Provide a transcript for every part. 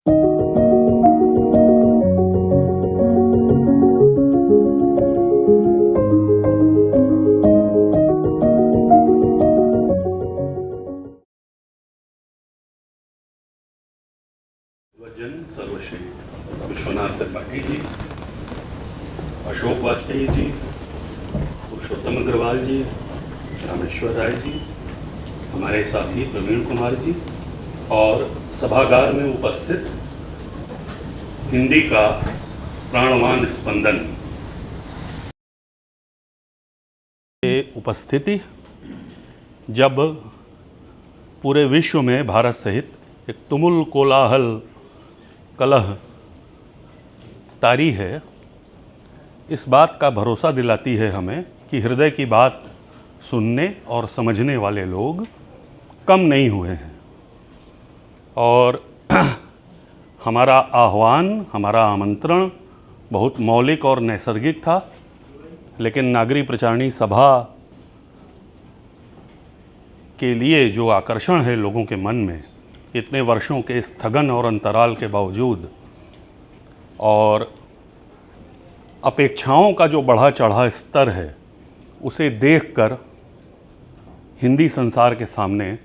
जन सर्वश्री विश्वनाथ त्रिपाठी जी, अशोक वाजपेयी जी, पुरुषोत्तम अग्रवाल जी, रामेश्वर राय जी, हमारे साथी प्रवीण कुमार जी और सभागार में उपस्थित हिंदी का प्राणवान स्पंदन की उपस्थिति जब पूरे विश्व में भारत सहित एक तुमुल कोलाहल कलह तारी है, इस बात का भरोसा दिलाती है हमें कि हृदय की बात सुनने और समझने वाले लोग कम नहीं हुए हैं। और हमारा आह्वान, हमारा आमंत्रण बहुत मौलिक और नैसर्गिक था, लेकिन नागरी प्रचारणी सभा के लिए जो आकर्षण है लोगों के मन में इतने वर्षों के स्थगन और अंतराल के बावजूद, और अपेक्षाओं का जो बढ़ा चढ़ा स्तर है, उसे देखकर हिंदी संसार के सामने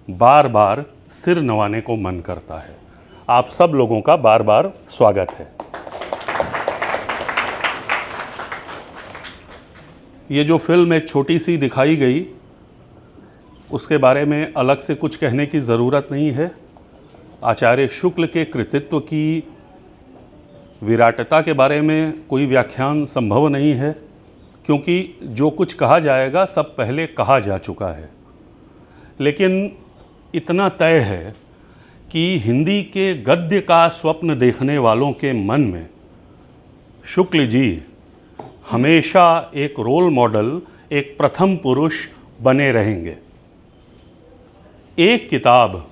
बार बार सिर नवाने को मन करता है। आप सब लोगों का बार बार स्वागत है। ये जो फिल्म एक छोटी सी दिखाई गई, उसके बारे में अलग से कुछ कहने की ज़रूरत नहीं है। आचार्य शुक्ल के कृतित्व की विराटता के बारे में कोई व्याख्यान संभव नहीं है, क्योंकि जो कुछ कहा जाएगा सब पहले कहा जा चुका है। लेकिन इतना तय है कि हिंदी के गद्य का स्वप्न देखने वालों के मन में शुक्ल जी हमेशा एक रोल मॉडल, एक प्रथम पुरुष बने रहेंगे। एक किताब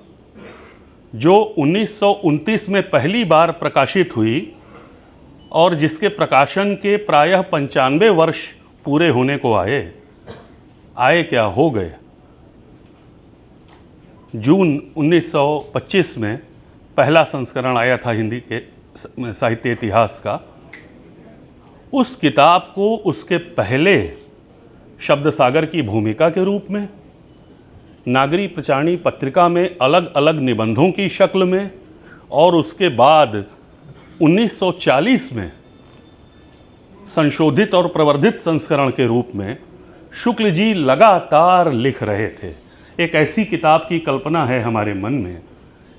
जो 1929 में पहली बार प्रकाशित हुई और जिसके प्रकाशन के प्रायः 95 वर्ष पूरे होने को आए क्या हो गए। जून 1925 में पहला संस्करण आया था हिंदी के साहित्य इतिहास का। उस किताब को उसके पहले शब्द सागर की भूमिका के रूप में, नागरी प्रचारणी पत्रिका में अलग अलग निबंधों की शक्ल में, और उसके बाद 1940 में संशोधित और प्रवर्धित संस्करण के रूप में शुक्ल जी लगातार लिख रहे थे। एक ऐसी किताब की कल्पना है हमारे मन में,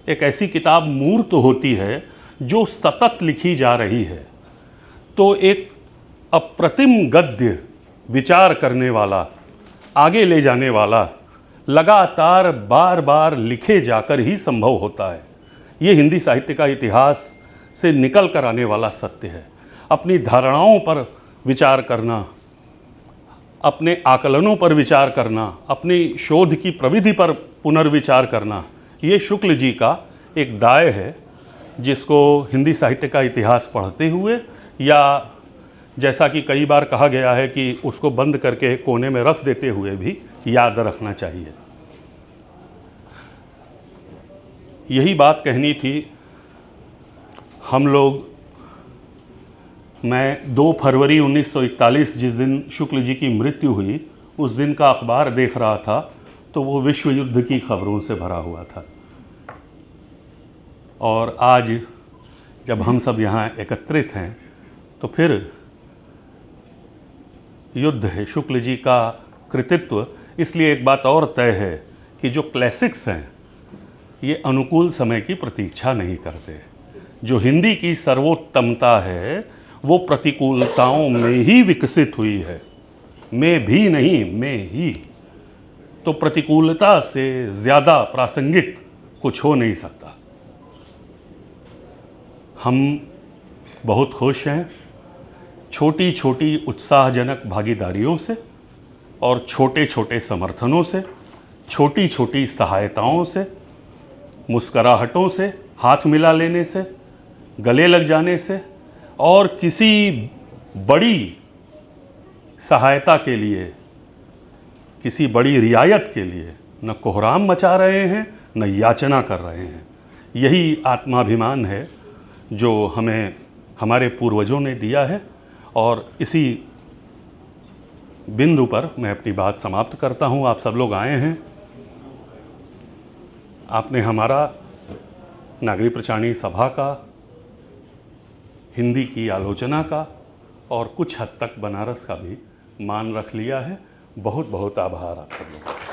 एक ऐसी किताब मूर्त होती है जो सतत लिखी जा रही है। तो एक अप्रतिम गद्य विचार करने वाला, आगे ले जाने वाला, लगातार बार बार लिखे जाकर ही संभव होता है। ये हिंदी साहित्य का इतिहास से निकल कर आने वाला सत्य है। अपनी धारणाओं पर विचार करना, अपने आकलनों पर विचार करना, अपनी शोध की प्रविधि पर पुनर्विचार करना, ये शुक्ल जी का एक दाय है जिसको हिंदी साहित्य का इतिहास पढ़ते हुए, या जैसा कि कई बार कहा गया है कि उसको बंद करके कोने में रख देते हुए भी याद रखना चाहिए। यही बात कहनी थी। हम लोग, मैं 2 फरवरी 1941 जिस दिन शुक्ल जी की मृत्यु हुई, उस दिन का अखबार देख रहा था तो वो विश्व युद्ध की खबरों से भरा हुआ था। और आज जब हम सब यहाँ एकत्रित हैं तो फिर युद्ध है, शुक्ल जी का कृतित्व। इसलिए एक बात और तय है कि जो क्लासिक्स हैं ये अनुकूल समय की प्रतीक्षा नहीं करते। जो हिंदी की सर्वोत्तमता है वो प्रतिकूलताओं में ही विकसित हुई है, में भी नहीं, में ही। तो प्रतिकूलता से ज़्यादा प्रासंगिक कुछ हो नहीं सकता। हम बहुत खुश हैं छोटी छोटी उत्साहजनक भागीदारियों से और छोटे छोटे समर्थनों से, छोटी छोटी सहायताओं से, मुस्कराहटों से, हाथ मिला लेने से, गले लग जाने से, और किसी बड़ी सहायता के लिए, किसी बड़ी रियायत के लिए न कोहराम मचा रहे हैं, न याचना कर रहे हैं। यही आत्माभिमान है जो हमें हमारे पूर्वजों ने दिया है। और इसी बिंदु पर मैं अपनी बात समाप्त करता हूँ। आप सब लोग आए हैं, आपने हमारा नागरी प्रचारणी सभा का, हिंदी की आलोचना का और कुछ हद तक बनारस का भी मान रख लिया है। बहुत बहुत आभार आप सब लोगों का।